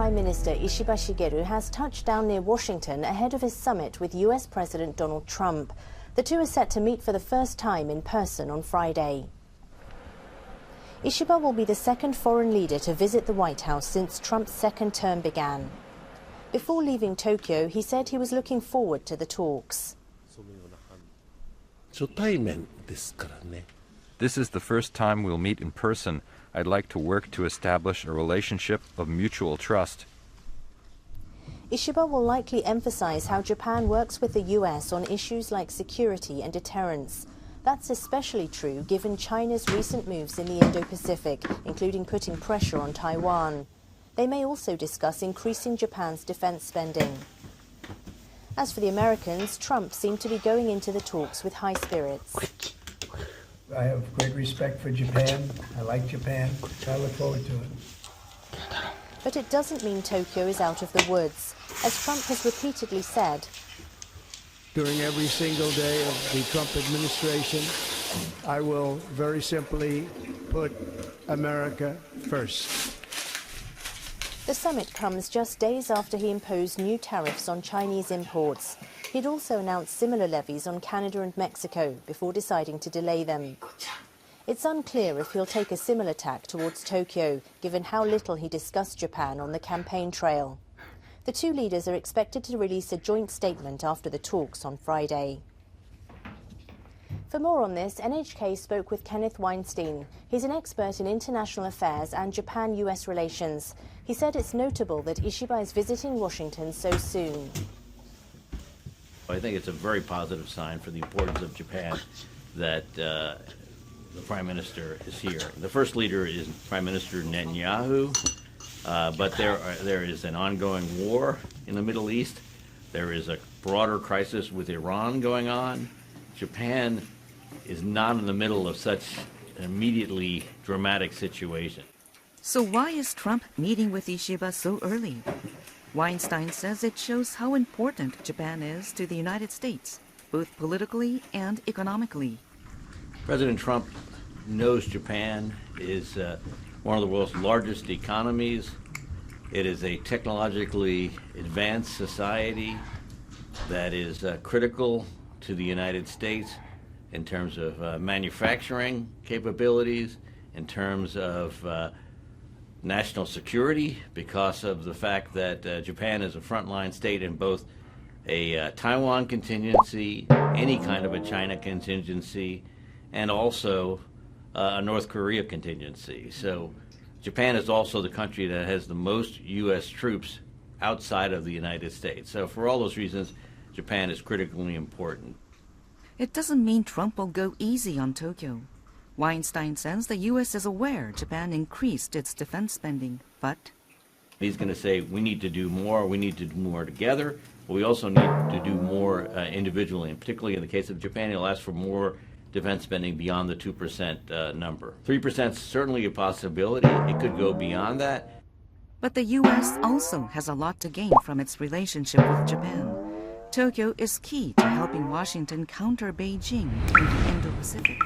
Prime Minister Ishiba Shigeru has touched down near Washington ahead of his summit with US President Donald Trump. The two are set to meet for the first time in person on Friday. Ishiba will be the second foreign leader to visit the White House since Trump's second term began. Before leaving Tokyo, he said he was looking forward to the talks. This is the first time we'll meet in person. I'd like to work to establish a relationship of mutual trust. Ishiba will likely emphasize how Japan works with the US on issues like security and deterrence. That's especially true given China's recent moves in the Indo-Pacific, including putting pressure on Taiwan. They may also discuss increasing Japan's defense spending. As for the Americans, Trump seemed to be going into the talks with high spirits. I have great respect for Japan. I like Japan. I look forward to it. But it doesn't mean Tokyo is out of the woods. As Trump has repeatedly said, during every single day of the Trump administration, I will very simply put America first. The summit comes just days after he imposed new tariffs on Chinese imports. He'd also announced similar levies on Canada and Mexico before deciding to delay them. It's unclear if he'll take a similar tack towards Tokyo, given how little he discussed Japan on the campaign trail. The two leaders are expected to release a joint statement after the talks on Friday. For more on this, NHK spoke with Kenneth Weinstein. He's an expert in international affairs and Japan-US relations. He said it's notable that Ishiba is visiting Washington so soon. I think it's a very positive sign for the importance of Japan that the Prime Minister is here. The first leader is Prime Minister Netanyahu, but there is an ongoing war in the Middle East. There is a broader crisis with Iran going on. Japan is not in the middle of such an immediately dramatic situation. So why is Trump meeting with Ishiba so early? Weinstein says it shows how important Japan is to the United States, both politically and economically. President Trump knows Japan is one of the world's largest economies. It is a technologically advanced society that is critical to the United States in terms of manufacturing capabilities, in terms of national security, because of the fact that Japan is a frontline state in both a Taiwan contingency, any kind of a China contingency, and also a North Korea contingency. So Japan is also the country that has the most U.S. troops outside of the United States. So for all those reasons, Japan is critically important. It doesn't mean Trump will go easy on Tokyo. Weinstein says the U.S. is aware Japan increased its defense spending, but he's going to say we need to do more together, but we also need to do more individually, and particularly in the case of Japan, he'll ask for more defense spending beyond the 2% number. 3% is certainly a possibility. It could go beyond that. But the U.S. also has a lot to gain from its relationship with Japan. Tokyo is key to helping Washington counter Beijing in the Indo-Pacific.